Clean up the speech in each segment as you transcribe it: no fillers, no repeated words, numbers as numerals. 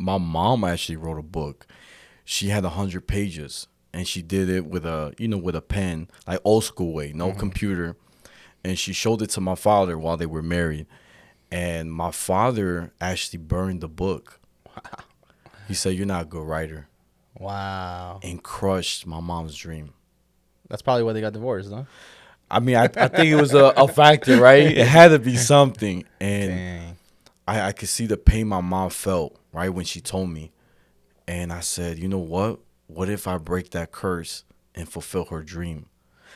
my mom actually wrote a book. She had 100 pages, and she did it with a pen, like old school way, no computer. And she showed it to my father while they were married. And my father actually burned the book. Wow. He said, "You're not a good writer." Wow. And crushed my mom's dream. That's probably why they got divorced, huh? I mean, I think it was a factor, right? It had to be something. And Dang. I could see the pain my mom felt, right, when she told me. And I said, you know what? What if I break that curse and fulfill her dream?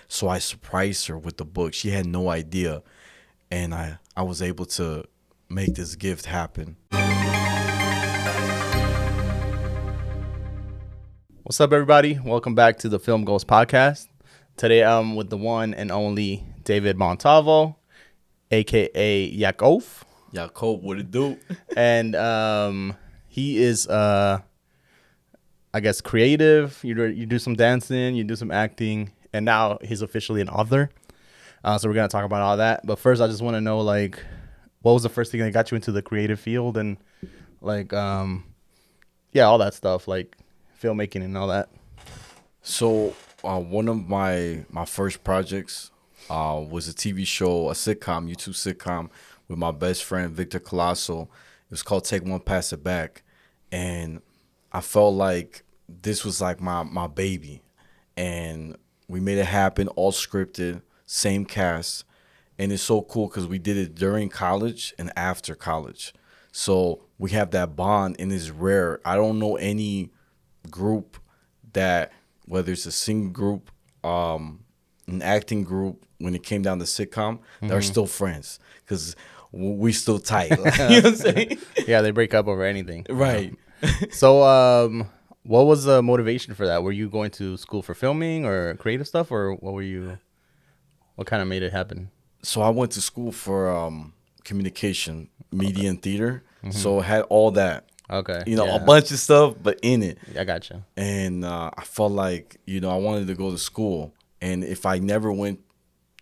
So I surprised her with the book. She had no idea. And I was able to make this gift happen. What's up, everybody? Welcome back to the Film Goals Podcast. Today I'm with the one and only David Montalvo, a.k.a. Yakov. Jacob, what it do? And he is, I guess, creative. You do some dancing, you do some acting, and now he's officially an author. So we're going to talk about all that. But first, I just want to know, like, what was the first thing that got you into the creative field and, like, all that stuff, like filmmaking and all that? So one of my first projects was a TV show, a sitcom, YouTube sitcom, with my best friend, Victor Colosso. It was called Take One, Pass It Back. And I felt like this was like my baby. And we made it happen, all scripted, same cast. And it's so cool because we did it during college and after college. So we have that bond, and it's rare. I don't know any group that, whether it's a singing group, an acting group, when it came down to sitcom, they're still friends because we still tight. Like, you know what I'm saying? Yeah, they break up over anything. Right. So, what was the motivation for that? Were you going to school for filming or creative stuff, or what kind of made it happen? So I went to school for communication, media, and theater. So I had all that. Okay. A bunch of stuff, but in it. I gotcha. And I felt like, I wanted to go to school. And if I never went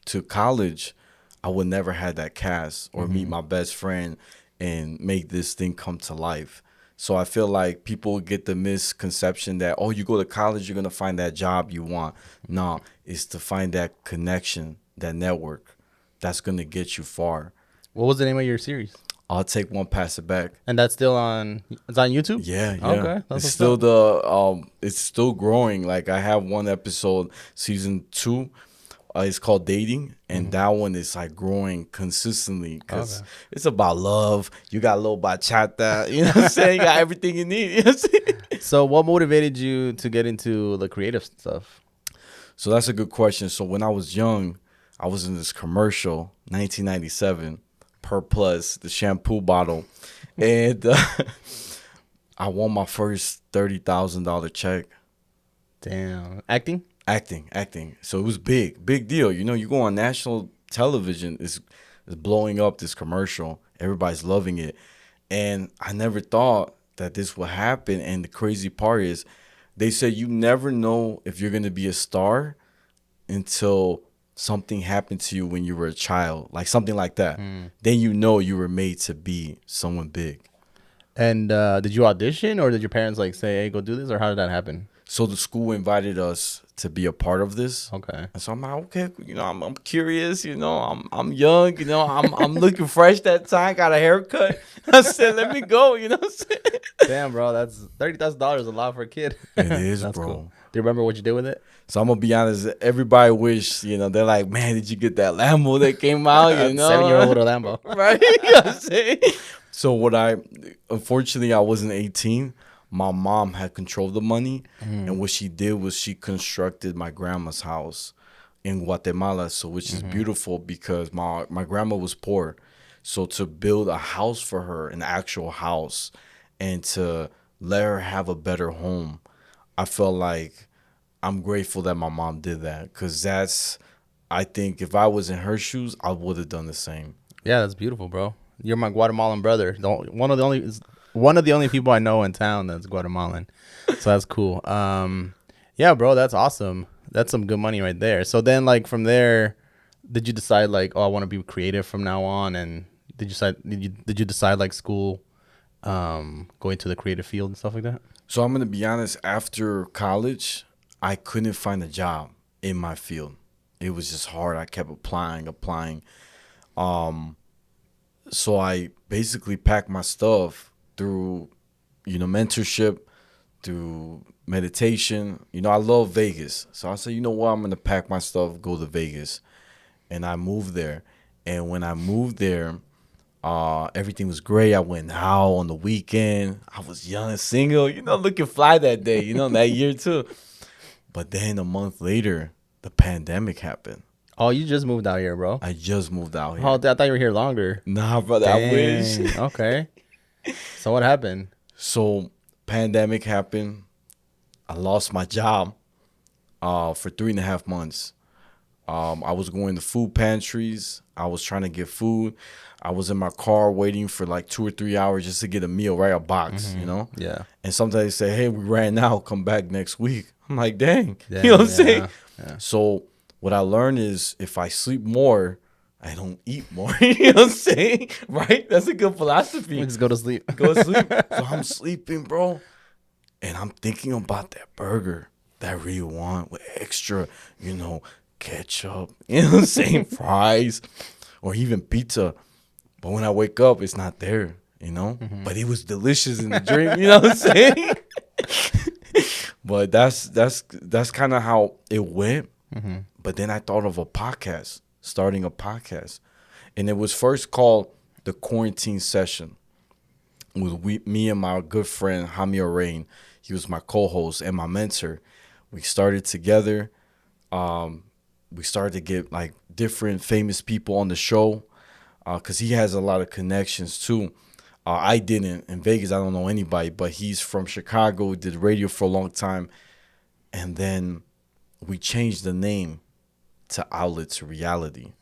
to college, I would never had that cast or meet my best friend and make this thing come to life. So I feel like people get the misconception that, you go to college, you're going to find that job you want. No, it's to find that connection, that network that's going to get you far. What was the name of your series? I'll Take One, Pass It Back. And that's still it's on YouTube? Yeah. Okay. It's still it's still growing. Like I have one episode, season 2. It's called Dating, and that one is like growing consistently because it's about love. You got a little bachata, you know what I'm saying? You got everything you need. You know what I'm saying? So what motivated you to get into the creative stuff? So that's a good question. So when I was young, I was in this commercial, 1997, Per Plus, the shampoo bottle, and I won my first $30,000 check. Damn. Acting. So it was big deal. You go on national television, it's blowing up, this commercial. Everybody's loving it. And I never thought that this would happen. And the crazy part is they say you never know if you're going to be a star until something happened to you when you were a child, like something like that. Then you were made to be someone big. And did you audition, or did your parents say, hey, go do this, or how did that happen? So the school invited us to be a part of this. Okay. And so I'm like, okay, I'm curious, I'm young, I'm looking fresh that time, got a haircut. I said, let me go, you know what I'm saying? Damn, bro, that's $30,000 a lot for a kid. It is, That's bro. Cool. Do you remember what you did with it? So I'm gonna be honest, everybody wish, they're like, man, did you get that Lambo that came out, 7-year-old with a Lambo. Right? You know what I'm saying? So unfortunately, I wasn't 18. My mom had control of the money, and what she did was she constructed my grandma's house in Guatemala, which is beautiful because my grandma was poor. So to build a house for her, an actual house, and to let her have a better home, I felt like I'm grateful that my mom did that, because I think if I was in her shoes, I would have done the same. Yeah, that's beautiful, bro. You're my Guatemalan brother. One of the only people I know in town that's Guatemalan. So that's cool. Yeah, bro, that's awesome. That's some good money right there. So then, from there, did you decide I want to be creative from now on? And did you decide school go into the creative field and stuff like that? So I'm gonna be honest. After college, I couldn't find a job in my field. It was just hard. I kept applying. Um, so I basically packed my stuff through, mentorship, through meditation. I love Vegas, so I said, you know what, I'm gonna pack my stuff, go to Vegas, and I moved there. And when I moved there, everything was great. I went out on the weekend. I was young and single, looking fly that day, that year too. But then a month later, the pandemic happened. Oh, you just moved out here, bro. I just moved out here. Oh, I thought you were here longer. Nah, brother, Dang. I wish. Okay. So what happened? So pandemic happened. I lost my job for 3.5 months. I was going to food pantries. I was trying to get food. I was in my car waiting for like 2 or 3 hours just to get a meal, right? A box, Yeah. And sometimes they say, hey, we ran out. Come back next week. I'm like, dang. Yeah, You know what I'm saying? Yeah. So what I learned is if I sleep more, I don't eat more. You know what I'm saying? Right? That's a good philosophy. Just go to sleep. Go to sleep. So I'm sleeping, bro. And I'm thinking about that burger that I really want with extra, ketchup, you know what I'm saying? Fries, or even pizza. But when I wake up, it's not there, But it was delicious in the dream, you know what I'm saying? But that's kind of how it went. But then I thought of starting a podcast. And it was first called The Quarantine Session with me and my good friend, Jamie Rain. He was my co-host and my mentor. We started together. We started to get like different famous people on the show because he has a lot of connections too. I didn't. In Vegas, I don't know anybody, but he's from Chicago, did radio for a long time. And then we changed the name to Outlet to Reality.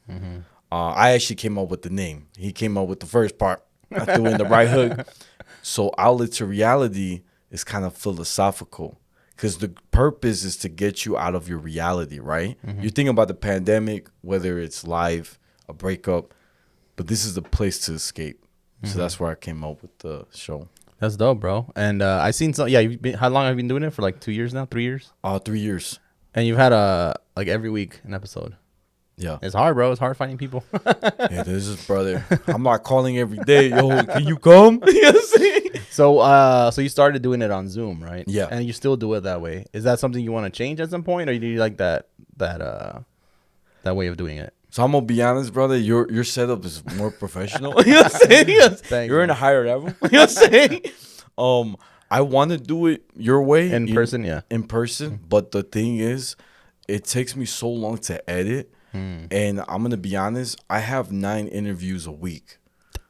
I actually came up with the name. He came up with the first part. I threw in the right hook. So Outlet to Reality is kind of philosophical because the purpose is to get you out of your reality, right? You think about the pandemic, whether it's life, a breakup, but this is the place to escape. So that's where I came up with the show. That's dope, bro. And I seen some. Yeah, how long have you been doing it for? Like 2 years now? 3 years? 3 years. And you've had like every week an episode. Yeah. It's hard, bro. It's hard finding people. Yeah, this is brother. I'm not calling every day. Yo, can you come? You know what I'm saying? So you started doing it on Zoom, right? Yeah. And you still do it that way. Is that something you want to change at some point, or do you like that way of doing it? So I'm gonna be honest, brother. Your setup is more professional. You know what I'm saying? Thanks, You're in a higher level. You know what I'm saying? I want to do it your way In person, yeah. In person, but the thing is, it takes me so long to edit. And I'm gonna be honest. I have 9 interviews a week.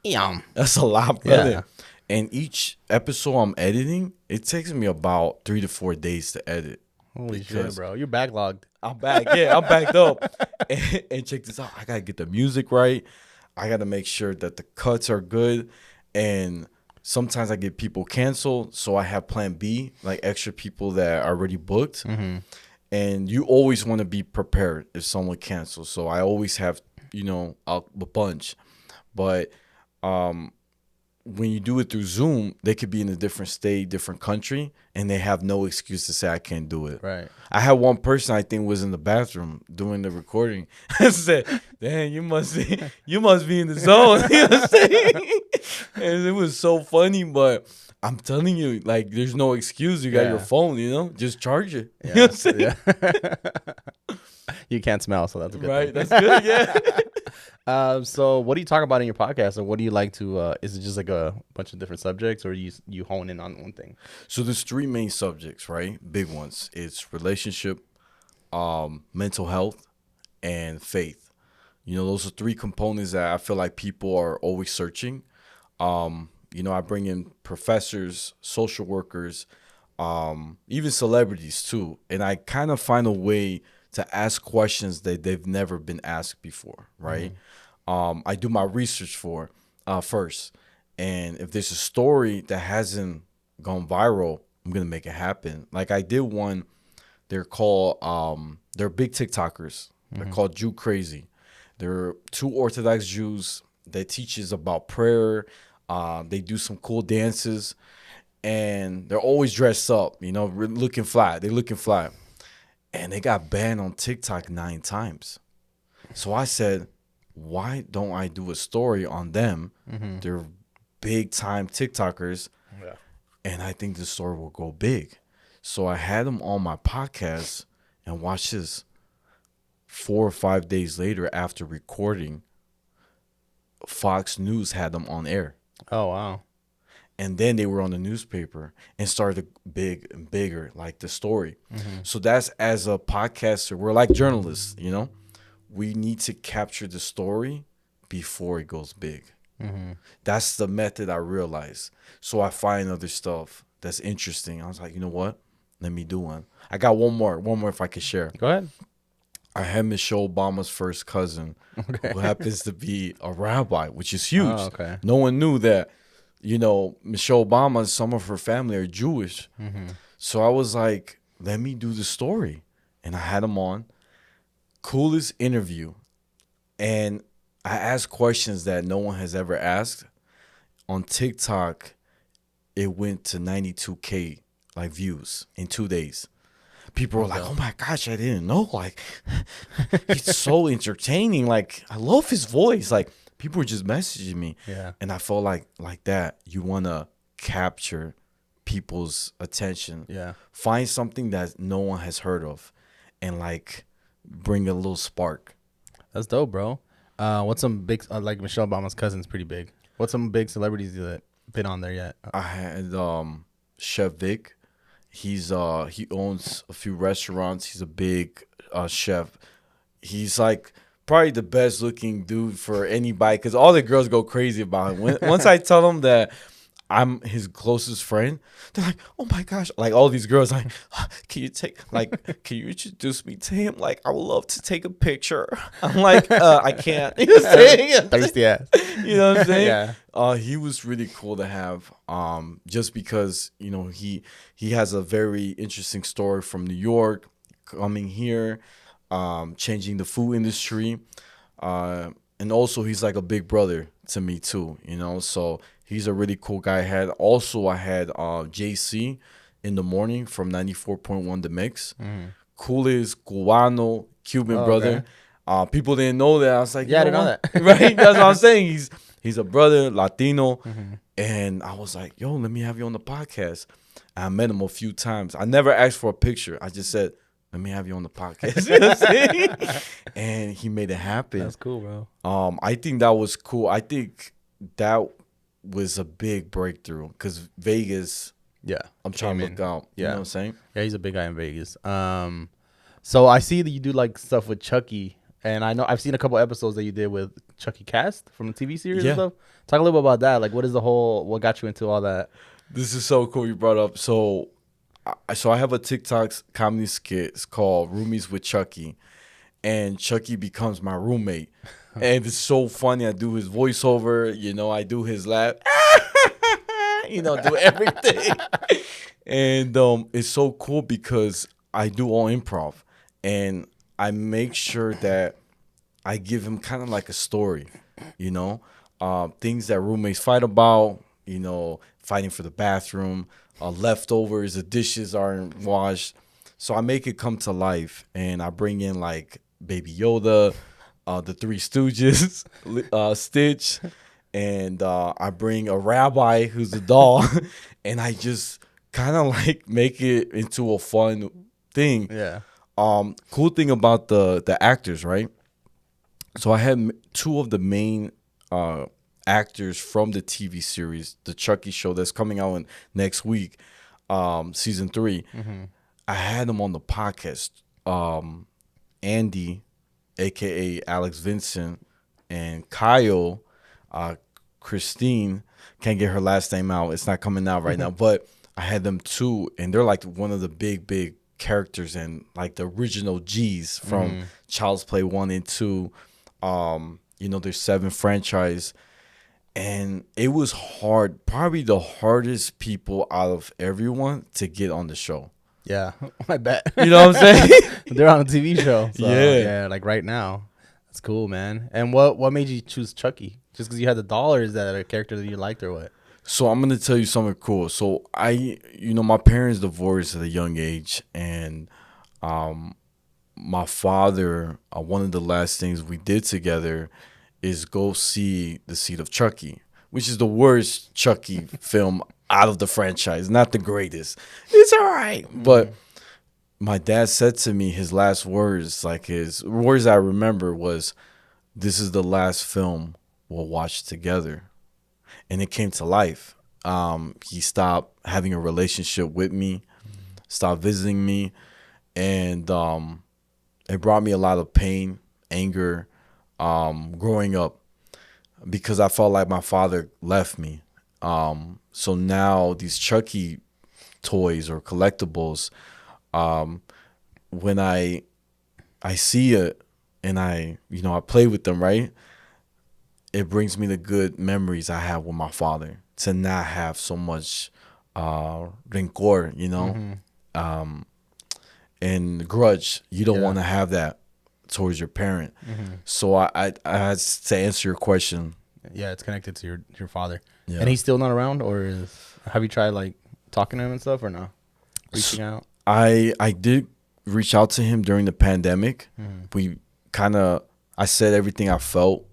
Damn. That's a lot, brother. Yeah. And each episode I'm editing, it takes me about 3 to 4 days to edit. Holy shit, bro. You're backlogged. I'm back. Yeah, I'm backed up. And check this out. I got to get the music right. I got to make sure that the cuts are good. And sometimes I get people canceled. So I have plan B, like extra people that are already booked. And you always want to be prepared if someone cancels. So I always have, a bunch. But when you do it through Zoom, they could be in a different state, different country, and they have no excuse to say I can't do it. Right. I had one person I think was in the bathroom doing the recording. I said, "Damn, you must be in the zone." You know what I'm saying? And it was so funny, but I'm telling you, like, there's no excuse. You got your phone, just charge it. Yeah. You know what I'm saying? Yeah. You can't smell, so that's a good Right? thing. That's good. Yeah. So what do you talk about in your podcast, or what do you like to? Is it just like a bunch of different subjects, or you hone in on one thing? So there's 3 main subjects, right? Big ones. It's relationship, mental health, and faith. Those are 3 components that I feel like people are always searching. I bring in professors, social workers, even celebrities too, and I kind of find a way to ask questions that they've never been asked before, right? I do my research first, and if there's a story that hasn't gone viral, I'm gonna make it happen. Like I did one. They're called they're big TikTokers. They're called Jew Crazy. They're 2 Orthodox Jews that teaches about prayer, They do some cool dances, and they're always dressed up. Looking fly. They looking fly, and they got banned on TikTok 9 times. So I said, why don't I do a story on them? They're big time TikTokers, and I think the story will go big. So I had them on my podcast, and watch this. 4 or 5 days later, after recording, Fox News had them on air. Oh, wow. And then they were on the newspaper and started big and bigger, like the story. So that's, as a podcaster, we're like journalists, we need to capture the story before it goes big. That's the method I realized. So I find other stuff that's interesting. I was like, you know what? Let me do one. I got one more if I could share. Go ahead. I had Michelle Obama's first cousin, who happens to be a rabbi, which is huge. Oh, okay. No one knew that, Michelle Obama, some of her family are Jewish. So I was like, let me do the story. And I had him on. Coolest interview. And I asked questions that no one has ever asked. On TikTok, it went to 92K views in 2 days. People were like, oh my gosh, I didn't know. He's so entertaining. I love his voice. People were just messaging me. Yeah. And I felt like that. You want to capture people's attention. Yeah. Find something that no one has heard of and bring a little spark. That's dope, bro. What's some big, Michelle Obama's cousin's pretty big. What's some big celebrities that been on there yet? I had Chef Vic. He owns a few restaurants. He's a big chef. He's probably the best looking dude for anybody, because all the girls go crazy about him. Once I tell them that I'm his closest friend, they're like, oh my gosh. All these girls can you introduce me to him? I would love to take a picture. I'm like, I can't. You know what I'm saying? Thirsty ass. You know what I'm saying? Yeah. He was really cool to have, just because, he has a very interesting story from New York, coming here, changing the food industry. And also he's like a big brother to me too, so he's a really cool guy. I had JC in the morning from 94.1 The Mix. Coolest Cubano, Cuban brother. Okay. People didn't know that. I was like, I didn't know that. Right? That's what I'm saying. He's a brother, Latino. And I was like, yo, let me have you on the podcast. I met him a few times. I never asked for a picture. I just said, let me have you on the podcast. You know what I'm saying? And he made it happen. That's cool, bro. I think that was cool. I think that was a big breakthrough, because Vegas, I'm trying to look out. You know what I'm saying? Yeah, he's a big guy in Vegas. So I see that you do stuff with Chucky, and I know I've seen a couple episodes that you did with Chucky Cast from the TV series and stuff. Talk a little bit about that. What got you into all that? This is so cool you brought up. So I have a TikTok comedy skit. It's called Roomies with Chucky, and Chucky becomes my roommate. And it's so funny. I do his voiceover, I do his laugh, do everything. And it's so cool because I do all improv, and I make sure that I give him kind of like a story, things that roommates fight about, fighting for the bathroom, leftovers, the dishes aren't washed. So I make it come to life, and I bring in Baby Yoda, the Three Stooges, Stitch, and I bring a rabbi who's a doll, and I just kind of make it into a fun thing. Yeah. Cool thing about the actors, right? So I had 2 of the main actors from the TV series, the Chucky show that's coming out next week, season 3. I had them on the podcast. Andy, aka Alex Vincent, and Kyle, Christine, can't get her last name out. It's not coming out right now, but I had them too, and they're one of the big characters and the original G's from Child's Play 1 and 2. There's 7 franchise, and it was hard, probably the hardest people out of everyone to get on the show. Yeah, I bet. You know what I'm saying? They're on a TV show. So, yeah, right now. That's cool, man. And what made you choose Chucky? Just because you had the doll, or is that a character that you liked, or what? So I'm gonna tell you something cool. So my parents divorced at a young age, and um, my father, one of the last things we did together is go see The Seed of Chucky, which is the worst Chucky film out of the franchise. Not the greatest. It's all right, but my dad said to me his last words, like his words I remember was, "This is the last film we'll watch together," and it came to life. He stopped having a relationship with me, stopped visiting me, and it brought me a lot of pain, anger, growing up because I felt like my father left me. So now these Chucky toys or collectibles, when I see it and I play with them, right? It brings me the good memories I have with my father. To not have so much rancor, and grudge. You don't want to have that towards your parent. So I had to answer your question. Yeah, it's connected to your father. Yeah. And he's still not around, or have you tried like talking to him and stuff, or no? Reaching out. I did reach out to him during the pandemic. We I said everything I felt,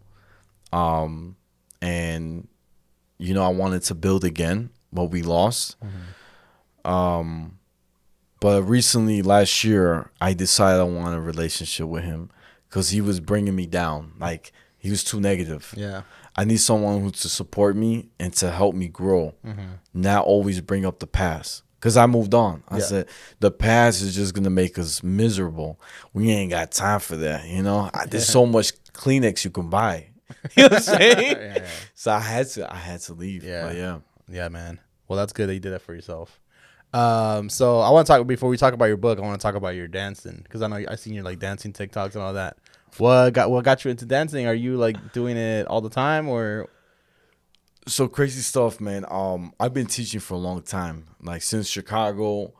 and I wanted to build again what we lost. But recently, last year, I decided I want a relationship with him because he was bringing me down. Like, he was too negative. Yeah. I need someone who to support me and to help me grow, not always bring up the past. Because I moved on. I said, the past is just going to make us miserable. We ain't got time for that, There's so much Kleenex you can buy. You know what I'm saying? Yeah. So I had to leave. Yeah. But yeah. Yeah, man. Well, that's good that you did that for yourself. So I want to talk, before we talk about your book, I want to talk about your dancing, because I know I seen your like dancing TikToks and all that. What got you into dancing? Are you like doing it all the time, or? So crazy stuff, man. I've been teaching for a long time, like since Chicago.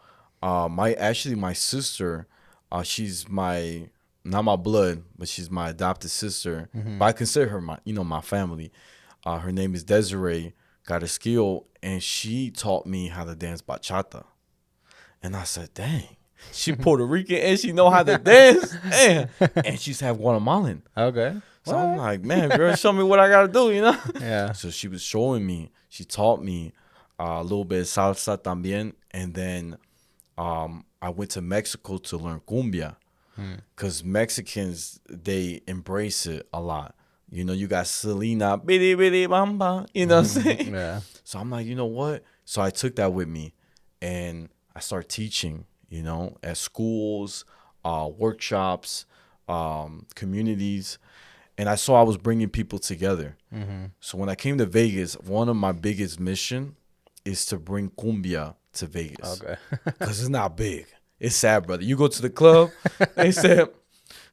My sister, she's not my blood, but she's my adopted sister. But I consider her my family. Her name is Desiree. Got a skill, and she taught me how to dance bachata. And I said, dang, she Puerto Rican and she know how to dance, and she's half Guatemalan. Okay. So I'm like, man, girl, show me what I gotta do, Yeah. So she was showing me. She taught me a little bit of salsa también, and then I went to Mexico to learn cumbia, because Mexicans, they embrace it a lot. You got Selena, bidi bidi bamba. You know what I'm saying? Yeah. So I'm like, you know what? So I took that with me, and I started teaching. At schools, workshops, communities. And I saw I was bringing people together. So when I came to Vegas, one of my biggest mission is to bring cumbia to Vegas. Okay. Because it's not big. It's sad, brother. You go to the club, they say,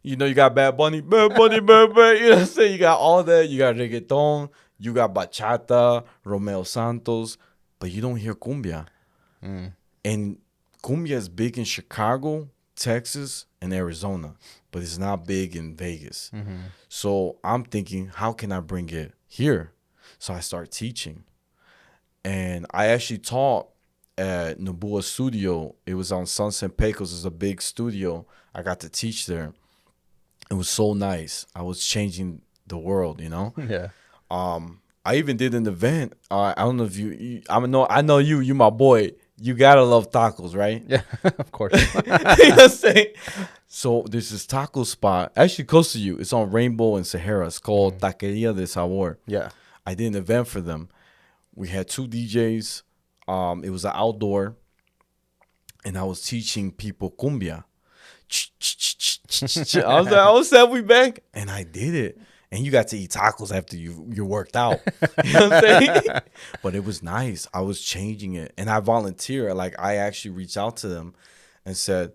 you got Bad Bunny, Bad Bunny, Bad Bunny. You know what I'm saying? You got all that. You got reggaeton. You got bachata, Romeo Santos. But you don't hear cumbia. And cumbia is big in Chicago, Texas, and Arizona, but it's not big in Vegas. So I'm thinking, how can I bring it here? So I start teaching. And I actually taught at Nabua Studio. It was on Sunset Pecos. It's a big studio. I got to teach there. It was so nice. I was changing the world, Yeah. I even did an event. I don't know if I know you my boy. You gotta love tacos, right? Yeah. Of course. You know what I'm saying? So there's this taco spot actually close to you. It's on Rainbow and Sahara. It's called Taqueria de Sabor. Yeah. I did an event for them. We had 2 DJs. It was an outdoor, and I was teaching people cumbia. I was like, "Oh, Seth, we back," and I did it. And you got to eat tacos after you worked out. You know what I'm saying? But it was nice. I was changing it. And I volunteered. Like, I actually reached out to them and said,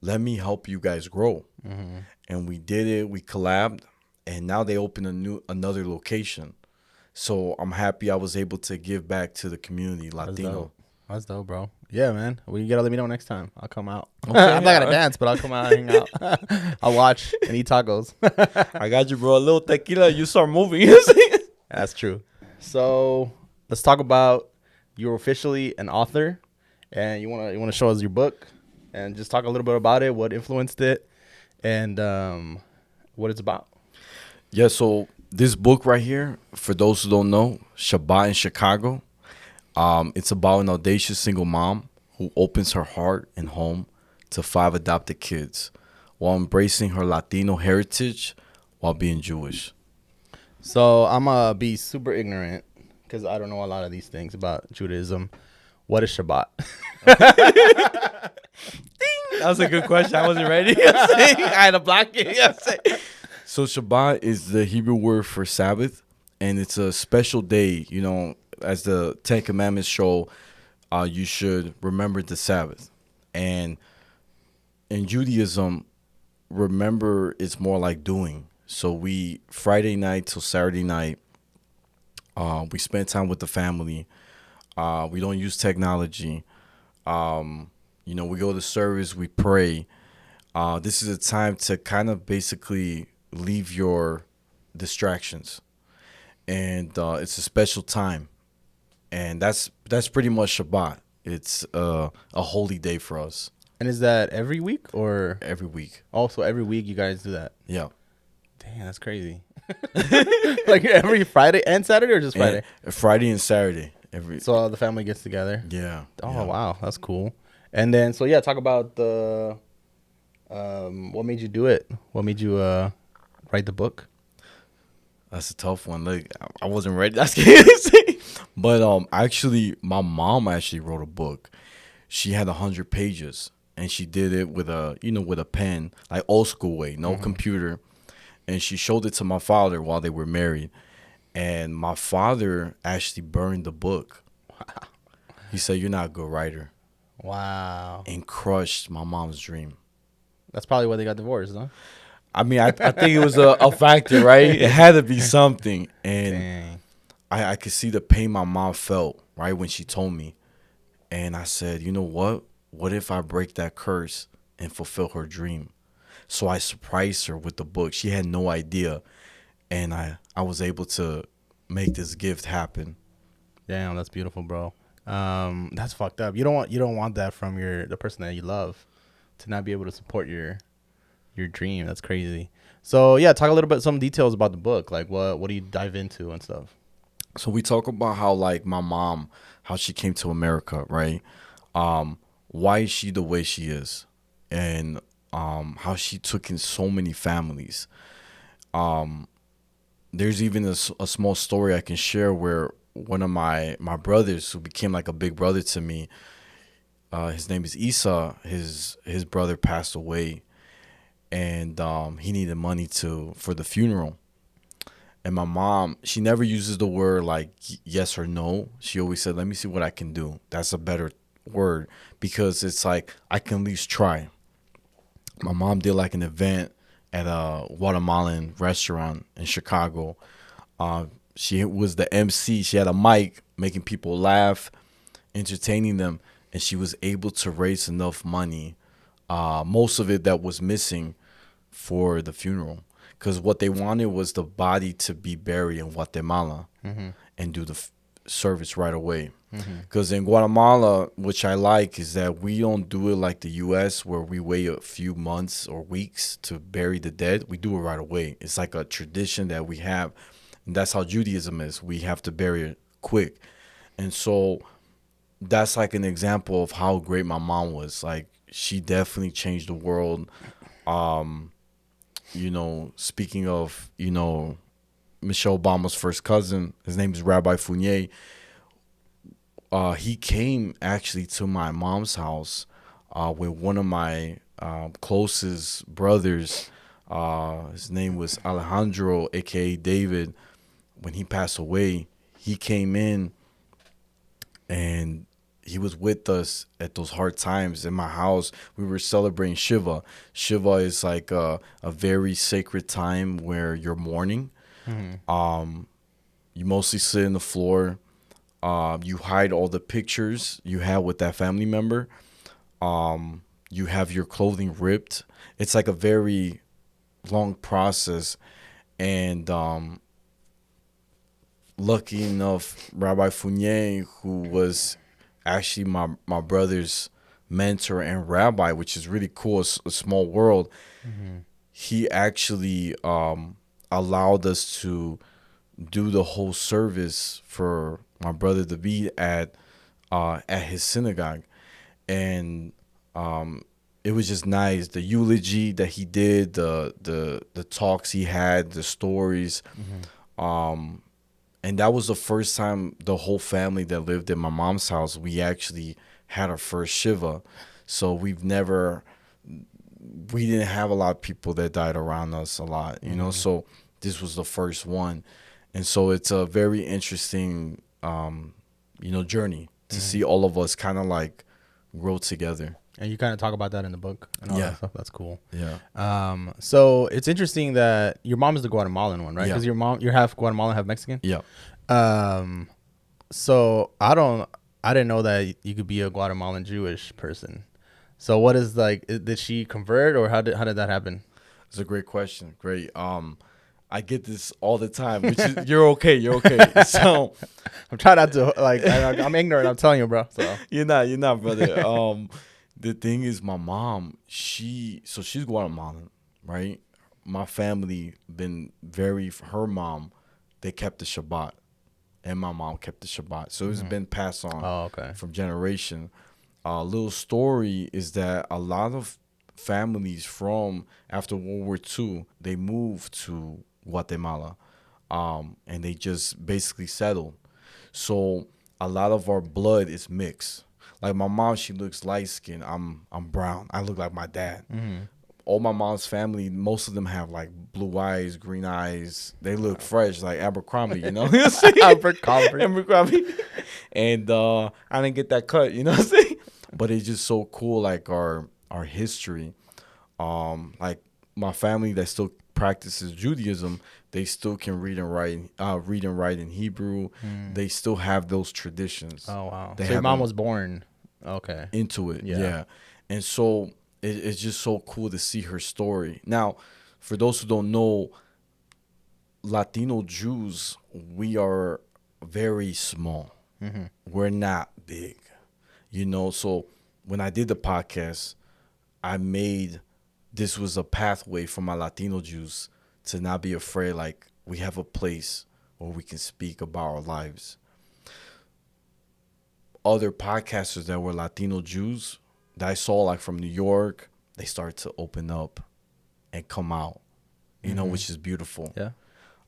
let me help you guys grow. And we did it. We collabed. And now they opened another location. So I'm happy I was able to give back to the community, Latino. That's dope, bro. Yeah, man. Well, you gotta let me know next time. I'll come out. Okay, I'm not gonna dance, but I'll come out and hang out. I'll watch and eat tacos. I got you, bro. A little tequila, you start moving. That's true. So let's talk about you're officially an author, and you wanna show us your book, and just talk a little bit about it, what influenced it, and what it's about. Yeah, so this book right here, for those who don't know, Shabbat in Chicago, it's about an audacious single mom who opens her heart and home to 5 adopted kids while embracing her Latino heritage while being Jewish. So I'm gonna be super ignorant because I don't know a lot of these things about Judaism. What is Shabbat? That was a good question. I wasn't ready. I had to block it. So Shabbat is the Hebrew word for Sabbath, and it's a special day. You know, as the Ten Commandments show, you should remember the Sabbath. And in Judaism, remember it's more like doing. So we Friday night till Saturday night, we spend time with the family. We don't use technology. We go to service, we pray. This is a time to kind of basically leave your distractions, and it's a special time, and that's pretty much Shabbat. It's a holy day for us. And is that every week or Every week. also every week you guys do that? Yeah. Damn, that's crazy. Like every Friday and Saturday or just Friday? And Friday and Saturday. So the family gets together. Yeah. Oh yeah. wow, that's cool. And then so yeah, talk about the what made you do it? What made you write the book? That's a tough one. Like I wasn't ready. That's crazy. But actually, my mom actually wrote a book. She had 100 pages, and she did it with a pen, like old school way, no computer. And she showed it to my father while they were married, and my father actually burned the book. He said, "You're not a good writer," Wow. and crushed my mom's dream. That's probably why they got divorced, huh? I mean, I think it was a factor, right? It had to be something. And Dang. I could see the pain my mom felt, right, when she told me. And I said, you know what? What if I break that curse and fulfill her dream? So I surprised her with the book. She had no idea. And I was able to make this gift happen. Damn, that's beautiful, bro. That's fucked up. You don't want that from the person that you love, to not be able to support your dream. That's crazy. So yeah, talk a little bit, some details about the book. Like what do you dive into and stuff? So we talk about how, like, my mom, how she came to America, right? Why is she the way she is? And how she took in so many families. There's even a small story I can share where one of my brothers, who became like a big brother to me, his name is Esau. His brother passed away, and he needed money for the funeral. And my mom, she never uses the word like yes or no. She always said, "Let me see what I can do." That's a better word, because it's like I can at least try. My mom did like an event at a Guatemalan restaurant in Chicago. She was the MC. She had a mic, making people laugh, entertaining them, and she was able to raise enough money, most of it that was missing, for the funeral. Because what they wanted was the body to be buried in Guatemala and do the service right away. Because in Guatemala, which I like, is that we don't do it like the U.S., where we wait a few months or weeks to bury the dead. We do it right away. It's like a tradition that we have. And that's how Judaism is. We have to bury it quick. And so that's like an example of how great my mom was. Like, she definitely changed the world. Speaking of, Michelle Obama's first cousin, his name is Rabbi Fournier. He came actually to my mom's house with one of my closest brothers. His name was Alejandro, a.k.a. David. When he passed away, he came in and he was with us at those hard times. In my house, we were celebrating Shiva. Shiva is like a very sacred time where you're mourning. You mostly sit on the floor. You hide all the pictures you have with that family member. You have your clothing ripped. It's like a very long process. And lucky enough, Rabbi Fournier, who was actually my brother's mentor and rabbi, which is really cool, it's a small world, he actually allowed us to do the whole service for my brother to be at his synagogue. And it was just nice. The eulogy that he did, the talks he had, the stories. And that was the first time the whole family that lived in my mom's house, we actually had our first Shiva. So we didn't have a lot of people that died around us a lot, you know. So this was the first one. And so it's a very interesting, journey to see all of us kind of like grow together. And you kind of talk about that in the book and all that stuff. That's cool. Yeah. So it's interesting that your mom is the Guatemalan one, right? Yeah. Because you're half Guatemalan, half Mexican. Yeah. So I didn't know that you could be a Guatemalan Jewish person. So what is like? Did she convert, or how did that happen? It's a great question. Great. I get this all the time, which is you're okay. You're okay. So I'm trying not to I'm ignorant. I'm telling you, bro. So you're not, brother. The thing is, my mom, she's Guatemalan, right? My family her mom, they kept the Shabbat, and my mom kept the Shabbat. So it's been passed on from generation. Little story is that a lot of families from after World War II, they moved to Guatemala, and they just basically settled. So a lot of our blood is mixed. Like my mom, she looks light skinned. I'm brown. I look like my dad. All my mom's family, most of them have like blue eyes, green eyes. They look fresh, like Abercrombie, you know what I'm saying? Abercrombie. And I didn't get that cut, you know what I'm saying? But it's just so cool, like our history. Like my family that still practices Judaism, they still can read and write in Hebrew. They still have those traditions. Oh wow! So your mom was born into it, yeah. And so it's just so cool to see her story. Now, for those who don't know, Latino Jews, we are very small. We're not big, you know. So when I did the podcast, this was a pathway for my Latino Jews to not be afraid. Like, we have a place where we can speak about our lives. Other podcasters that were Latino Jews that I saw, like from New York, they started to open up and come out, you know, which is beautiful. Yeah.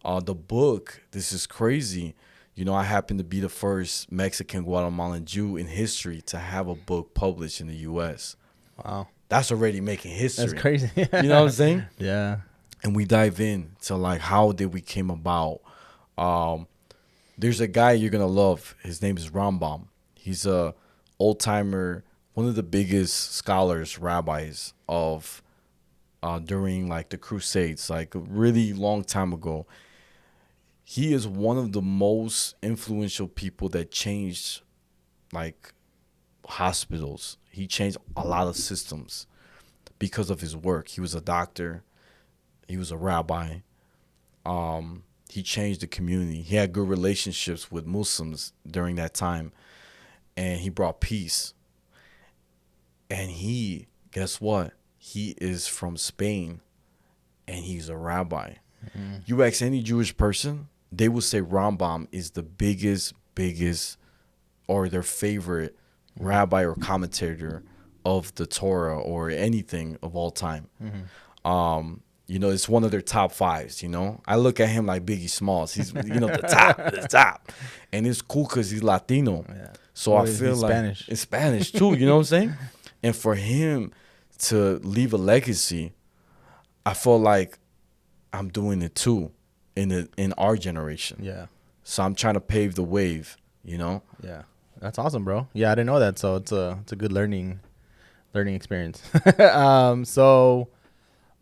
The book, this is crazy. You know, I happen to be the first Mexican Guatemalan Jew in history to have a book published in the U.S. Wow. That's already making history. That's crazy. You know what I'm saying? Yeah. And we dive in to like how did we came about. There's a guy you're gonna love. His name is Rambam. He's a old timer, one of the biggest scholars, rabbis of during like the Crusades, like a really long time ago. He is one of the most influential people that changed like hospitals. He changed a lot of systems because of his work. He was a doctor. He was a rabbi. He changed the community. He had good relationships with Muslims during that time. And he brought peace. And guess what? He is from Spain. And he's a rabbi. You ask any Jewish person, they will say Rambam is the biggest, or their favorite rabbi or commentator of the Torah or anything of all time. You know, it's one of their top fives, you know. I look at him like Biggie Smalls. He's, you know, the top. And it's cool because he's Latino. Yeah. So I feel like Spanish. It's Spanish too, you know what I'm saying? And for him to leave a legacy, I feel like I'm doing it too in our generation. Yeah. So I'm trying to pave the wave, you know? Yeah. That's awesome, bro. Yeah, I didn't know that. So it's a good learning experience. So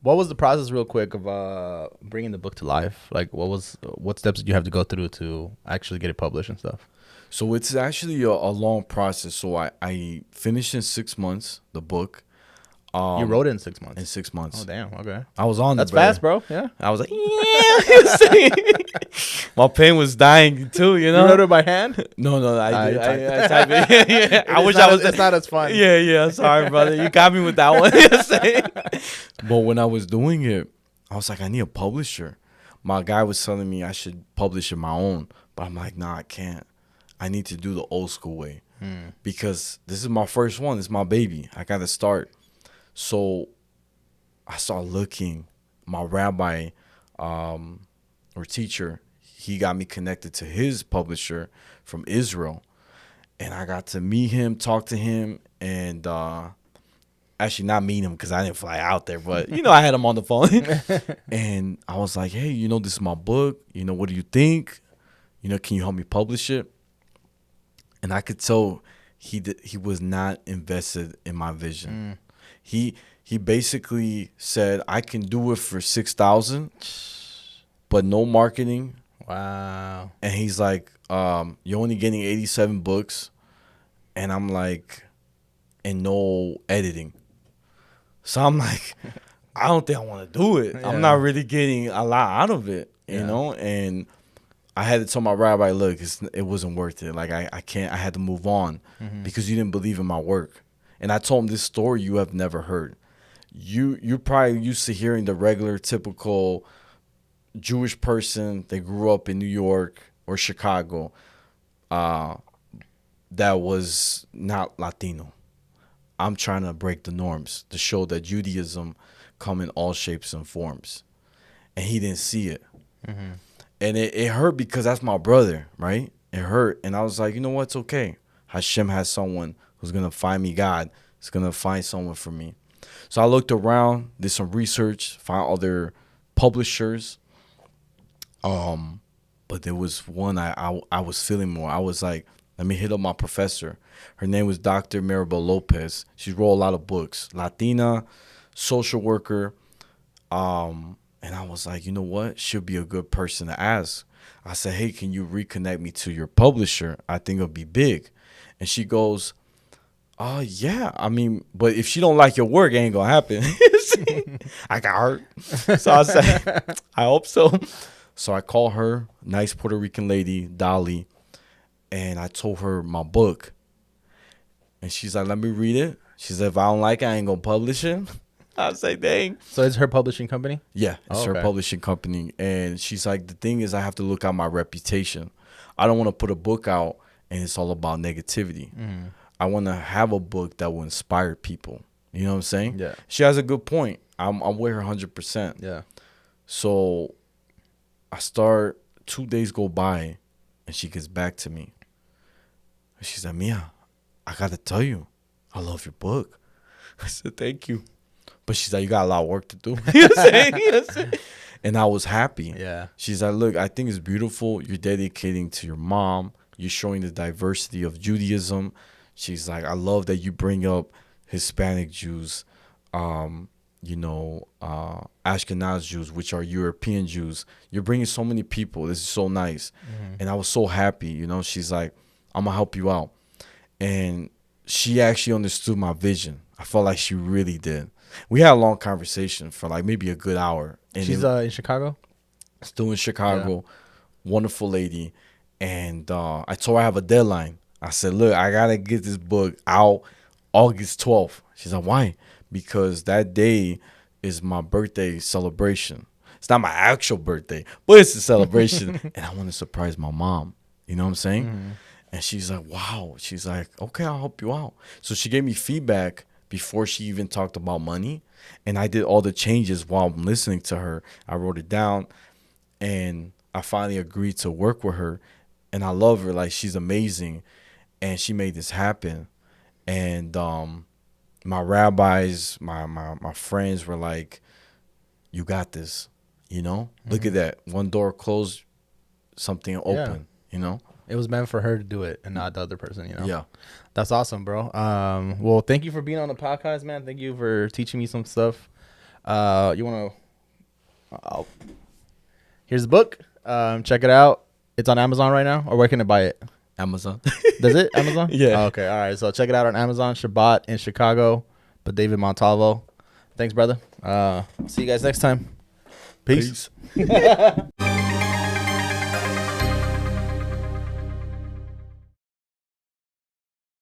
what was the process real quick of bringing the book to life? Like what steps did you have to go through to actually get it published and stuff? So it's actually a long process. So I finished in 6 months the book. You wrote it in 6 In months. 6 months. Oh damn. Okay. I was on That's it, brother. fast, bro. Yeah. I was like, yeah. My pen was dying too, you know. You wrote it by hand? No, I did. you typed I typed it. Yeah. I wish I was. It's not as fun. Yeah. Sorry, brother. You got me with that one. But when I was doing it, I was like, I need a publisher. My guy was telling me I should publish it my own, but I'm like, nah, I can't. I need to do the old school way because this is my first one. It's my baby. I got to start. So I started looking. My rabbi or teacher, he got me connected to his publisher from Israel. And I got to meet him, talk to him, and actually not meet him because I didn't fly out there. But, I had him on the phone. And I was like, hey, this is my book. What do you think? Can you help me publish it? And I could tell he was not invested in my vision. He basically said, I can do it for $6,000, but no marketing. Wow. And he's like, you're only getting 87 books. And I'm like, and no editing. So I'm like, I don't think I want to do it. Yeah. I'm not really getting a lot out of it, you know? And I had to tell my rabbi, look, it wasn't worth it. Like, I can't, I had to move on because you didn't believe in my work. And I told him this story you have never heard. You're probably used to hearing the regular, typical Jewish person that grew up in New York or Chicago that was not Latino. I'm trying to break the norms to show that Judaism come in all shapes and forms. And he didn't see it. And it hurt because that's my brother, right? It hurt. And I was like, you know what? It's okay. Hashem has someone who's going to find me God. It's going to find someone for me. So I looked around, did some research, found other publishers. But there was one I was feeling more. I was like, let me hit up my professor. Her name was Dr. Maribel Lopez. She wrote a lot of books. Latina, social worker. And I was like, you know what? She'll be a good person to ask. I said, hey, can you reconnect me to your publisher? I think it'll be big. And she goes, yeah. I mean, but if she don't like your work, it ain't going to happen. I got hurt. So I said, I hope so. So I called her, nice Puerto Rican lady, Dolly, and I told her my book. And she's like, let me read it. She said, if I don't like it, I ain't going to publish it. I was like, dang. So it's her publishing company? Yeah, it's her publishing company. And she's like, the thing is, I have to look at my reputation. I don't want to put a book out and it's all about negativity. I want to have a book that will inspire people. You know what I'm saying? Yeah. She has a good point. I'm with her 100%. Yeah. So I start, 2 days go by and she gets back to me. She said, Mia, I got to tell you, I love your book. I said, thank you. But she's like, you got a lot of work to do. You know what I'm saying? And I was happy. Yeah. She's like, look, I think it's beautiful. You're dedicating to your mom. You're showing the diversity of Judaism. She's like, I love that you bring up Hispanic Jews, Ashkenaz Jews, which are European Jews. You're bringing so many people. This is so nice. And I was so happy. She's like, I'm going to help you out. And she actually understood my vision. I felt like she really did. We had a long conversation for like maybe a good hour. And she's in Chicago? Still in Chicago. Yeah. Wonderful lady. And I told her I have a deadline. I said, look, I got to get this book out August 12th. She's like, why? Because that day is my birthday celebration. It's not my actual birthday, but it's a celebration. And I want to surprise my mom. You know what I'm saying? And she's like, wow. She's like, okay, I'll help you out. So she gave me feedback before she even talked about money. And I did all the changes while I'm listening to her. I wrote it down. And I finally agreed to work with her. And I love her. Like, she's amazing. And she made this happen. And my rabbis, my friends were like, you got this. Look at that. One door closed, something open, It was meant for her to do it and not the other person, Yeah. That's awesome, bro. Well, thank you for being on the podcast, man. Thank you for teaching me some stuff. You want to... Here's the book. Check it out. It's on Amazon right now. Or where can I buy it? Amazon. Does it? Amazon? Yeah. Oh, okay. All right. So check it out on Amazon. Shabbat in Chicago, but David Montalvo. Thanks, brother. See you guys next time. Peace. Peace.